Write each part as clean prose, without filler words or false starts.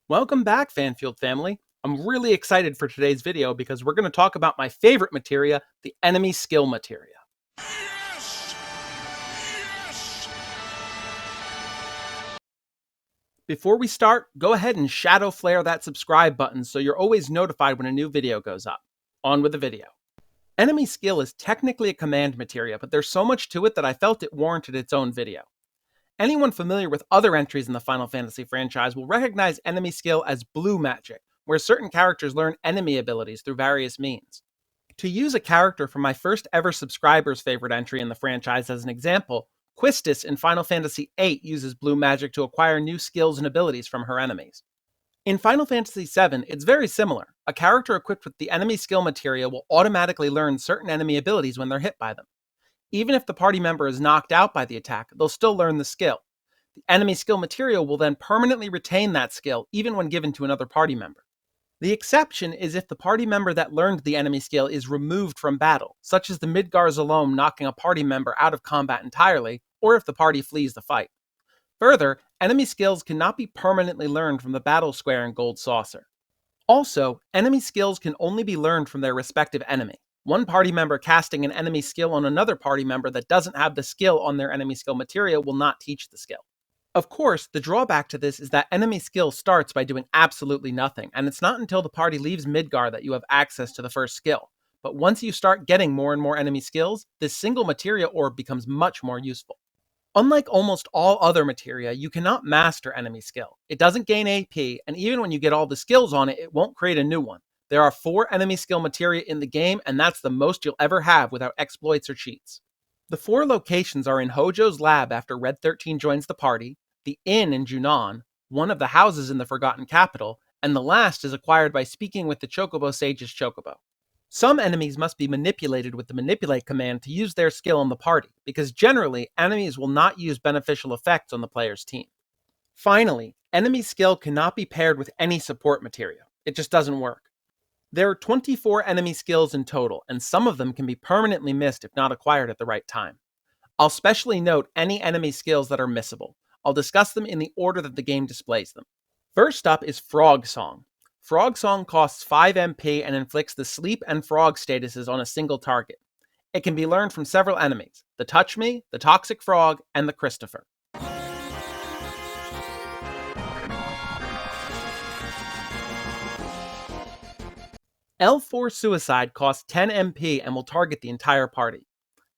Welcome back, Fanfield family. I'm really excited for today's video because we're going to talk about my favorite materia, the enemy skill materia. Yes! Yes! Before we start, go ahead and shadow flare that subscribe button so you're always notified when a new video goes up. On with the video. Enemy skill is technically a command materia, but there's so much to it that I felt it warranted its own video. Anyone familiar with other entries in the Final Fantasy franchise will recognize enemy skill as blue magic, where certain characters learn enemy abilities through various means. To use a character from my first ever subscriber's favorite entry in the franchise as an example, Quistis in Final Fantasy VIII uses blue magic to acquire new skills and abilities from her enemies. In Final Fantasy VII, it's very similar. A character equipped with the enemy skill materia will automatically learn certain enemy abilities when they're hit by them. Even if the party member is knocked out by the attack, they'll still learn the skill. The enemy skill materia will then permanently retain that skill, even when given to another party member. The exception is if the party member that learned the enemy skill is removed from battle, such as the Midgar Zalom knocking a party member out of combat entirely, or if the party flees the fight. Further, enemy skills cannot be permanently learned from the battle square in Gold Saucer. Also, enemy skills can only be learned from their respective enemy. One party member casting an enemy skill on another party member that doesn't have the skill on their enemy skill materia will not teach the skill. Of course, the drawback to this is that enemy skill starts by doing absolutely nothing, and it's not until the party leaves Midgar that you have access to the first skill. But once you start getting more and more enemy skills, this single materia orb becomes much more useful. Unlike almost all other materia, you cannot master enemy skill. It doesn't gain AP, and even when you get all the skills on it, it won't create a new one. There are 4 enemy skill materia in the game, and that's the most you'll ever have without exploits or cheats. The 4 locations are in Hojo's lab after Red 13 joins the party, the inn in Junon, one of the houses in the Forgotten Capital, and the last is acquired by speaking with the Chocobo Sage's Chocobo. Some enemies must be manipulated with the Manipulate command to use their skill on the party, because generally, enemies will not use beneficial effects on the player's team. Finally, enemy skill cannot be paired with any support materia. It just doesn't work. There are 24 enemy skills in total, and some of them can be permanently missed if not acquired at the right time. I'll specially note any enemy skills that are missable. I'll discuss them in the order that the game displays them. First up is Frog Song. Frog Song costs 5 MP and inflicts the sleep and frog statuses on a single target. It can be learned from several enemies, the Touch Me, the Toxic Frog, and the Christopher. L4 Suicide costs 10 MP and will target the entire party.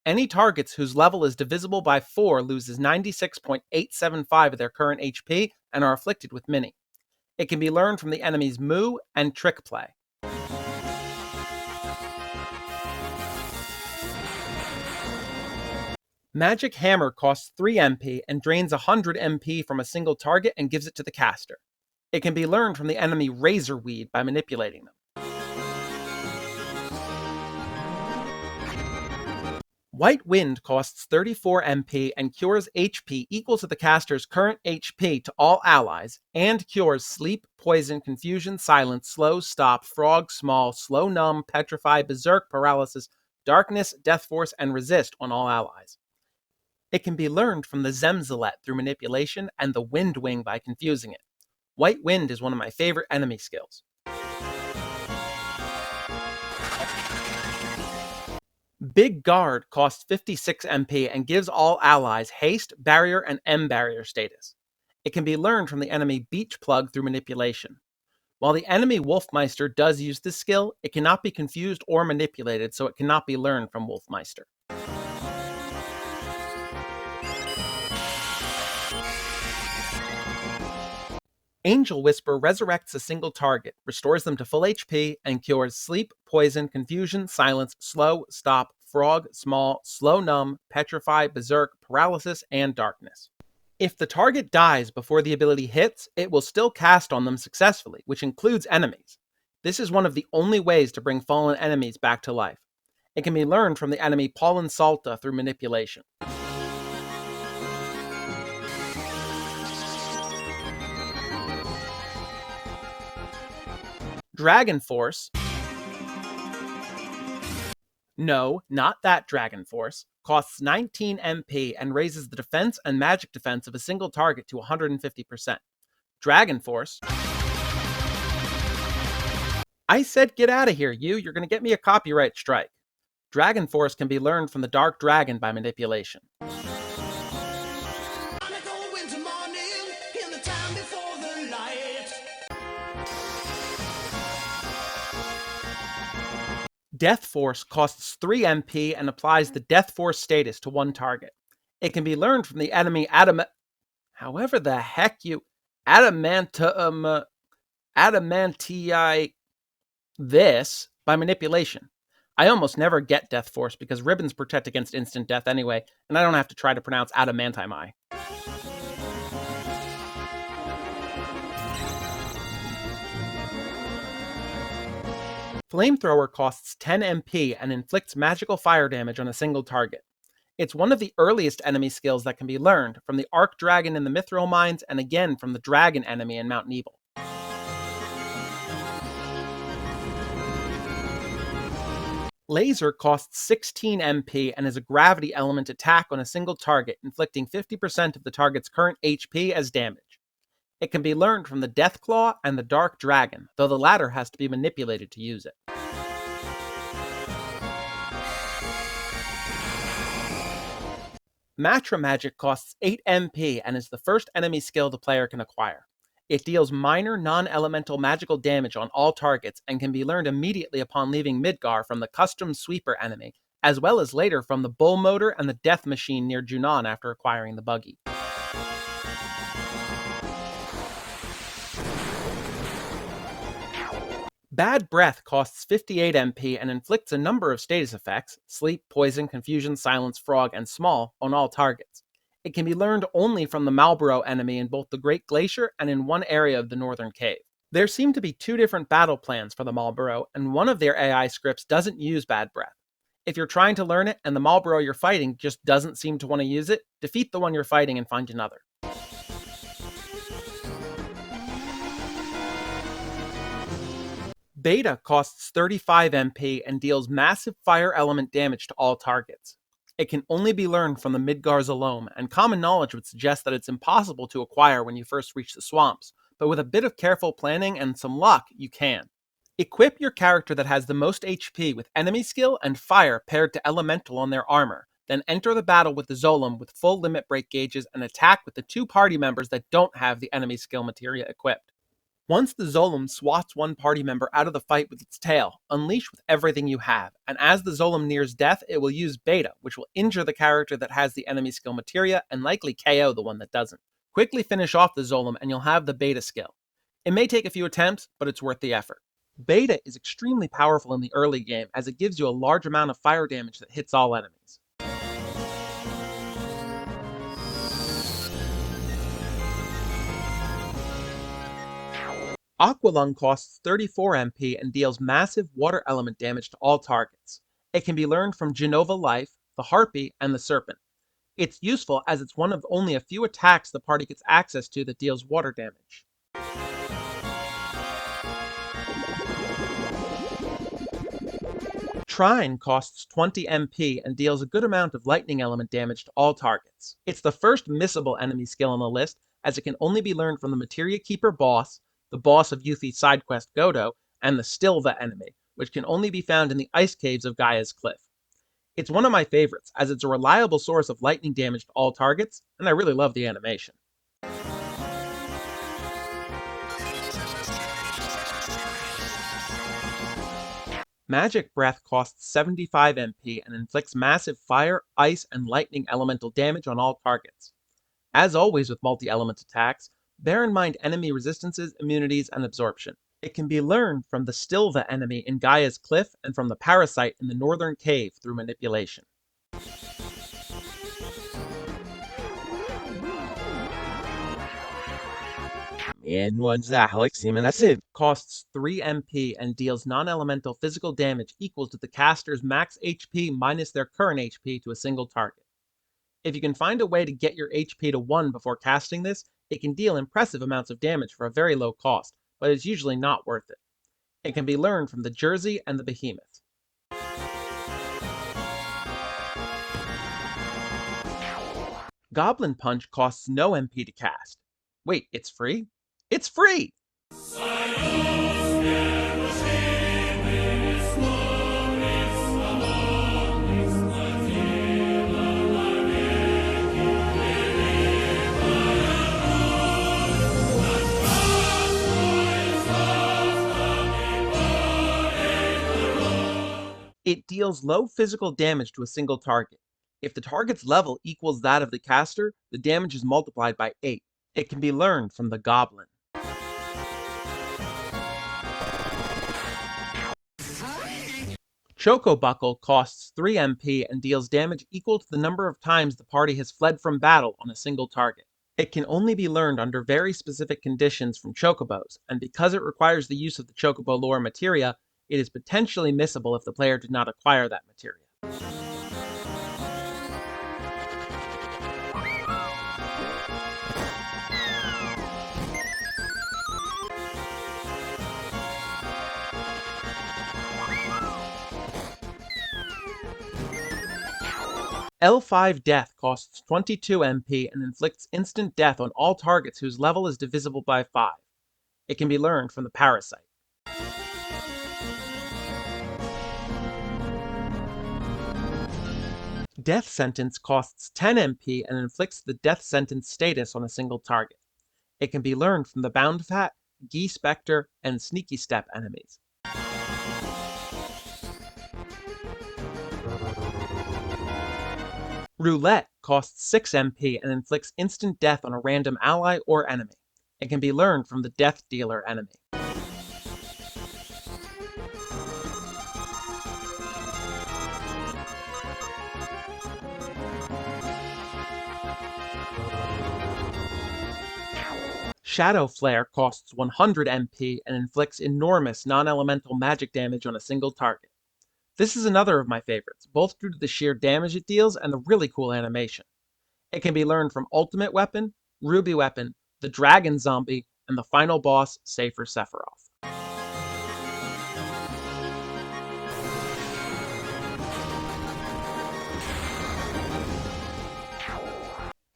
Any targets whose level is divisible by 4 loses 96.875 of their current HP and are afflicted with Mini. It can be learned from the enemy's Moo and Trick Play. Magic Hammer costs 3 MP and drains 100 MP from a single target and gives it to the caster. It can be learned from the enemy Razorweed by manipulating them. White Wind costs 34 MP and cures HP equal to the caster's current HP to all allies, and cures Sleep, Poison, Confusion, Silence, Slow, Stop, Frog, Small, Slow, Numb, Petrify, Berserk, Paralysis, Darkness, Death Force, and Resist on all allies. It can be learned from the Zemzalet through manipulation and the Wind Wing by confusing it. White Wind is one of my favorite enemy skills. Big Guard costs 56 MP and gives all allies Haste, Barrier, and M-Barrier status. It can be learned from the enemy Beach Plug through manipulation. While the enemy Wolfmeister does use this skill, it cannot be confused or manipulated, so it cannot be learned from Wolfmeister. Angel Whisper resurrects a single target, restores them to full HP, and cures Sleep, Poison, Confusion, Silence, Slow, Stop, Frog, Small, Slow Numb, Petrify, Berserk, Paralysis, and Darkness. If the target dies before the ability hits, it will still cast on them successfully, which includes enemies. This is one of the only ways to bring fallen enemies back to life. It can be learned from the enemy Pollen Salta through manipulation. Dragon Force. No, not that Dragon Force. Costs 19 MP and raises the defense and magic defense of a single target to 150%. Dragon Force I said get out of here, you. You're going to get me a copyright strike. Dragon Force can be learned from the Dark Dragon by manipulation. Death Force costs 3 MP and applies the Death Force status to one target. It can be learned from the enemy however the heck you adamantii this by manipulation. I almost never get Death Force because ribbons protect against instant death anyway, and I don't have to try to pronounce adamantii. Flamethrower costs 10 MP and inflicts magical fire damage on a single target. It's one of the earliest enemy skills that can be learned from the Arc Dragon in the Mithril Mines and again from the Dragon enemy in Mount Nebel. Laser costs 16 MP and is a gravity element attack on a single target, inflicting 50% of the target's current HP as damage. It can be learned from the Deathclaw and the Dark Dragon, though the latter has to be manipulated to use it. Matra Magic costs 8 MP and is the first enemy skill the player can acquire. It deals minor non-elemental magical damage on all targets and can be learned immediately upon leaving Midgar from the custom sweeper enemy, as well as later from the Bull Motor and the Death Machine near Junon after acquiring the buggy. Bad Breath costs 58 MP and inflicts a number of status effects, sleep, poison, confusion, silence, frog, and small, on all targets. It can be learned only from the Malboro enemy in both the Great Glacier and in one area of the Northern Cave. There seem to be 2 different battle plans for the Malboro, and one of their AI scripts doesn't use Bad Breath. If you're trying to learn it and the Malboro you're fighting just doesn't seem to want to use it, defeat the one you're fighting and find another. Beta costs 35 MP and deals massive fire element damage to all targets. It can only be learned from the Midgar Zalome, and common knowledge would suggest that it's impossible to acquire when you first reach the swamps, but with a bit of careful planning and some luck, you can. Equip your character that has the most HP with enemy skill and fire paired to elemental on their armor, then enter the battle with the Zolom with full limit break gauges and attack with the 2 party members that don't have the enemy skill materia equipped. Once the Zolom swats one party member out of the fight with its tail, unleash with everything you have, and as the Zolom nears death, it will use Beta, which will injure the character that has the enemy skill materia and likely KO the one that doesn't. Quickly finish off the Zolom and you'll have the Beta skill. It may take a few attempts, but it's worth the effort. Beta is extremely powerful in the early game as it gives you a large amount of fire damage that hits all enemies. Aqualung costs 34 MP and deals massive water element damage to all targets. It can be learned from Genova Life, the Harpy, and the Serpent. It's useful as it's one of only a few attacks the party gets access to that deals water damage. Trine costs 20 MP and deals a good amount of lightning element damage to all targets. It's the first missable enemy skill on the list, as it can only be learned from the Materia Keeper boss, the boss of Yuffie's side quest Godo, and the Stilva enemy, which can only be found in the ice caves of Gaia's Cliff. It's one of my favorites, as it's a reliable source of lightning damage to all targets, and I really love the animation. Magic Breath costs 75 MP and inflicts massive fire, ice, and lightning elemental damage on all targets. As always with multi-element attacks, bear in mind enemy resistances, immunities, and absorption. It can be learned from the Stilva enemy in Gaia's Cliff and from the Parasite in the Northern Cave through manipulation. Costs 3 MP and deals non-elemental physical damage equal to the caster's max HP minus their current HP to a single target. If you can find a way to get your HP to 1 before casting this, it can deal impressive amounts of damage for a very low cost, but it's usually not worth it. It can be learned from the Jersey and the Behemoth. Goblin Punch costs no MP to cast. Wait, it's free? It's free! It deals low physical damage to a single target. If the target's level equals that of the caster, the damage is multiplied by 8. It can be learned from the Goblin. Choco Buckle costs 3 MP and deals damage equal to the number of times the party has fled from battle on a single target. It can only be learned under very specific conditions from Chocobos, and because it requires the use of the Chocobo lore Materia, it is potentially missable if the player did not acquire that Materia. L5 Death costs 22 MP and inflicts instant death on all targets whose level is divisible by 5. It can be learned from the Parasite. Death Sentence costs 10 MP and inflicts the death sentence status on a single target. It can be learned from the Bound Fat, Gee Spectre, and Sneaky Step enemies. Roulette costs 6 MP and inflicts instant death on a random ally or enemy. It can be learned from the Death Dealer enemy. Shadow Flare costs 100 MP and inflicts enormous non-elemental magic damage on a single target. This is another of my favorites, both due to the sheer damage it deals and the really cool animation. It can be learned from Ultimate Weapon, Ruby Weapon, the Dragon Zombie, and the final boss, Safer Sephiroth.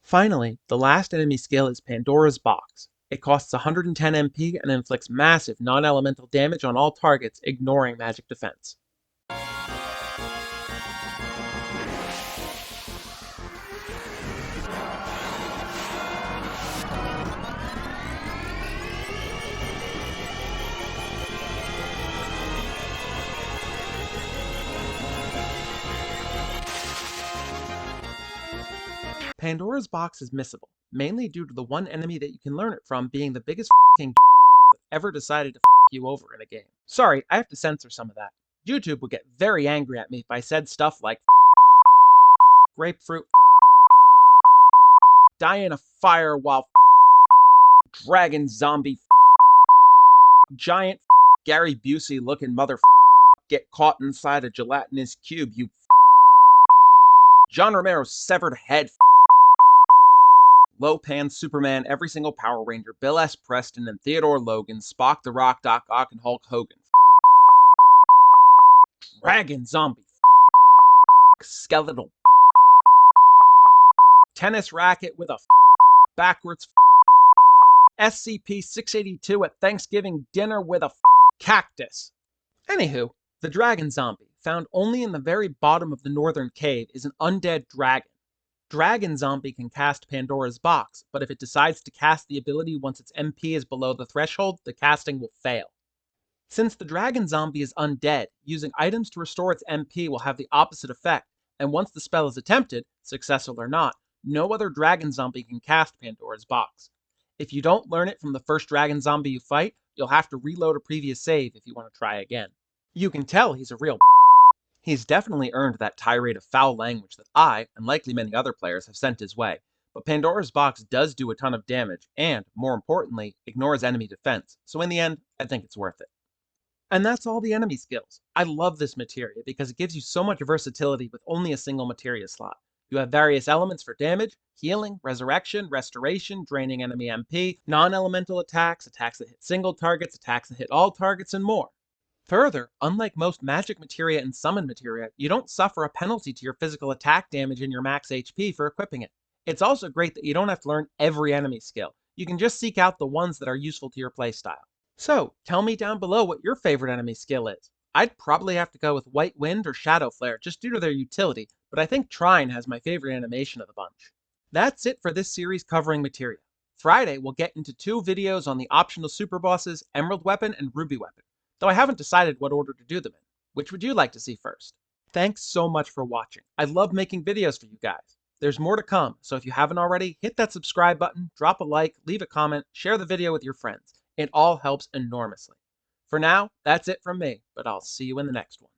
Finally, the last enemy skill is Pandora's Box. It costs 110 MP and inflicts massive non-elemental damage on all targets, ignoring magic defense. Pandora's Box is missable, mainly due to the one enemy that you can learn it from being the biggest f***ing that ever decided to f*** you over in a game. Sorry, I have to censor some of that. YouTube would get very angry at me if I said stuff like grapefruit, die in a fire while dragon zombie, giant Gary Busey looking mother get caught inside a gelatinous cube, you John Romero's severed head, Lopan, Superman, every single Power Ranger, Bill S. Preston, and Theodore Logan, Spock, The Rock, Doc Ock, and Hulk Hogan. Dragon zombie. Skeletal. Tennis racket with a backwards. SCP-682 at Thanksgiving dinner with a cactus. Anywho, the dragon zombie, found only in the very bottom of the northern cave, is an undead dragon. Dragon Zombie can cast Pandora's Box, but if it decides to cast the ability once its MP is below the threshold, the casting will fail. Since the Dragon Zombie is undead, using items to restore its MP will have the opposite effect, and once the spell is attempted, successful or not, no other Dragon Zombie can cast Pandora's Box. If you don't learn it from the first Dragon Zombie you fight, you'll have to reload a previous save if you want to try again. You can tell he's a real He's definitely earned that tirade of foul language that I, and likely many other players, have sent his way, but Pandora's Box does do a ton of damage, and, more importantly, ignores enemy defense, so in the end, I think it's worth it. And that's all the enemy skills. I love this materia because it gives you so much versatility with only a single materia slot. You have various elements for damage, healing, resurrection, restoration, draining enemy MP, non-elemental attacks, attacks that hit single targets, attacks that hit all targets, and more. Further, unlike most magic materia and summon materia, you don't suffer a penalty to your physical attack damage and your max HP for equipping it. It's also great that you don't have to learn every enemy skill. You can just seek out the ones that are useful to your playstyle. So, tell me down below what your favorite enemy skill is. I'd probably have to go with White Wind or Shadow Flare just due to their utility, but I think Trine has my favorite animation of the bunch. That's it for this series covering materia. Friday, we'll get into 2 videos on the optional super bosses, Emerald Weapon and Ruby Weapon, though I haven't decided what order to do them in. Which would you like to see first? Thanks so much for watching. I love making videos for you guys. There's more to come, so if you haven't already, hit that subscribe button, drop a like, leave a comment, share the video with your friends. It all helps enormously. For now, that's it from me, but I'll see you in the next one.